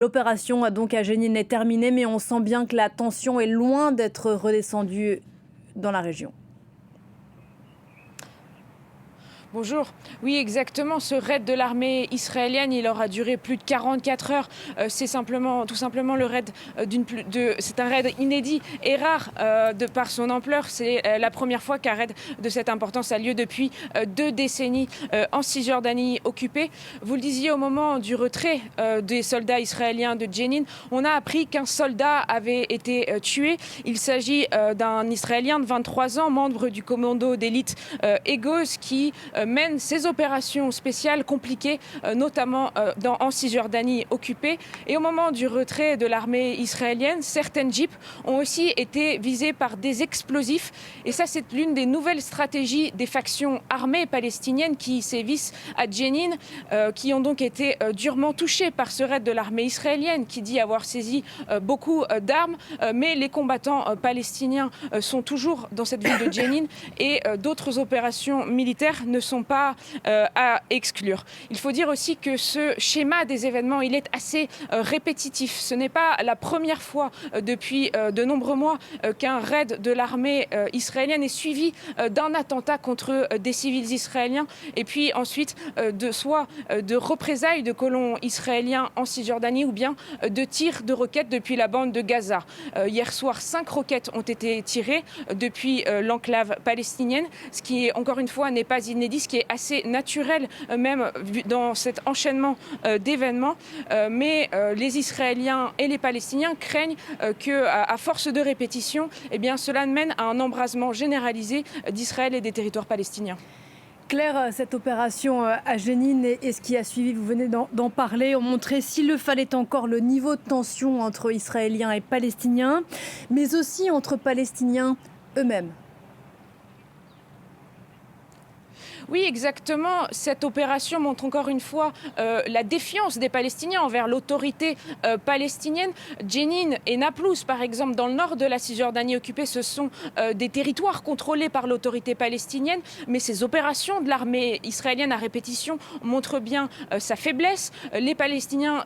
L'opération donc à Jenin est terminée, mais on sent bien que la tension est loin d'être redescendue dans la région. Bonjour. Oui, exactement. Ce raid de l'armée israélienne, il aura duré plus de 44 heures. C'est tout simplement le raid c'est un raid inédit et rare de par son ampleur. C'est la première fois qu'un raid de cette importance a lieu depuis 2 décennies en Cisjordanie occupée. Vous le disiez, au moment du retrait des soldats israéliens de Jenin, on a appris qu'un soldat avait été tué. Il s'agit d'un Israélien de 23 ans, membre du commando d'élite Egos, qui mène ces opérations spéciales compliquées, notamment en Cisjordanie occupée. Et au moment du retrait de l'armée israélienne, certaines jeeps ont aussi été visées par des explosifs. Et ça, c'est l'une des nouvelles stratégies des factions armées palestiniennes qui sévissent à Jenin, qui ont donc été durement touchées par ce raid de l'armée israélienne, qui dit avoir saisi beaucoup d'armes. Mais les combattants palestiniens sont toujours dans cette ville de Jenin et d'autres opérations militaires ne sont pas à exclure. Il faut dire aussi que ce schéma des événements, il est assez répétitif. Ce n'est pas la première fois depuis de nombreux mois qu'un raid de l'armée israélienne est suivi d'un attentat contre des civils israéliens et puis ensuite de représailles de colons israéliens en Cisjordanie ou bien de tirs de roquettes depuis la bande de Gaza. Hier soir, 5 roquettes ont été tirées depuis l'enclave palestinienne, ce qui, encore une fois, n'est pas inédit, ce qui est assez naturel même dans cet enchaînement d'événements. Mais les Israéliens et les Palestiniens craignent qu'à force de répétition, eh bien, cela mène à un embrasement généralisé d'Israël et des territoires palestiniens. Claire, cette opération à Jenin et ce qui a suivi, vous venez d'en parler, ont montré s'il le fallait encore le niveau de tension entre Israéliens et Palestiniens, mais aussi entre Palestiniens eux-mêmes. Oui, exactement. Cette opération montre encore une fois la défiance des Palestiniens envers l'autorité palestinienne. Jenin et Naplouse, par exemple, dans le nord de la Cisjordanie occupée, ce sont des territoires contrôlés par l'autorité palestinienne. Mais ces opérations de l'armée israélienne à répétition montrent bien sa faiblesse. Les Palestiniens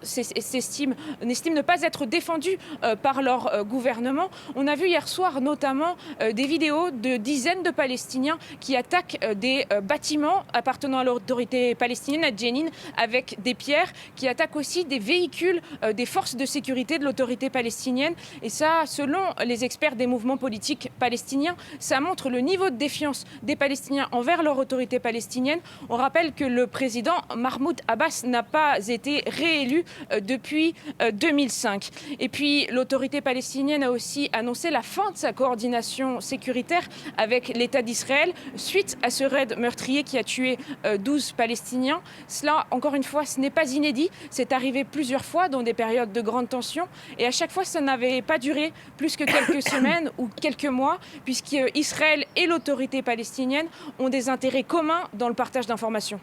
n'estiment ne pas être défendus par leur gouvernement. On a vu hier soir notamment des vidéos de dizaines de Palestiniens qui attaquent des bâtiments appartenant à l'autorité palestinienne à Jenin avec des pierres, qui attaquent aussi des véhicules des forces de sécurité de l'autorité palestinienne. Et ça, selon les experts des mouvements politiques palestiniens, ça montre le niveau de défiance des Palestiniens envers leur autorité palestinienne. On rappelle que le président Mahmoud Abbas n'a pas été réélu depuis 2005. Et puis l'autorité palestinienne a aussi annoncé la fin de sa coordination sécuritaire avec l'État d'Israël suite à ce raid meurtrier qui a tué 12 Palestiniens. Cela, encore une fois, ce n'est pas inédit. C'est arrivé plusieurs fois dans des périodes de grande tension. Et à chaque fois, ça n'avait pas duré plus que quelques semaines ou quelques mois, puisqu'Israël et l'autorité palestinienne ont des intérêts communs dans le partage d'informations.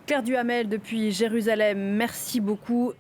Claire Duhamel depuis Jérusalem, merci beaucoup.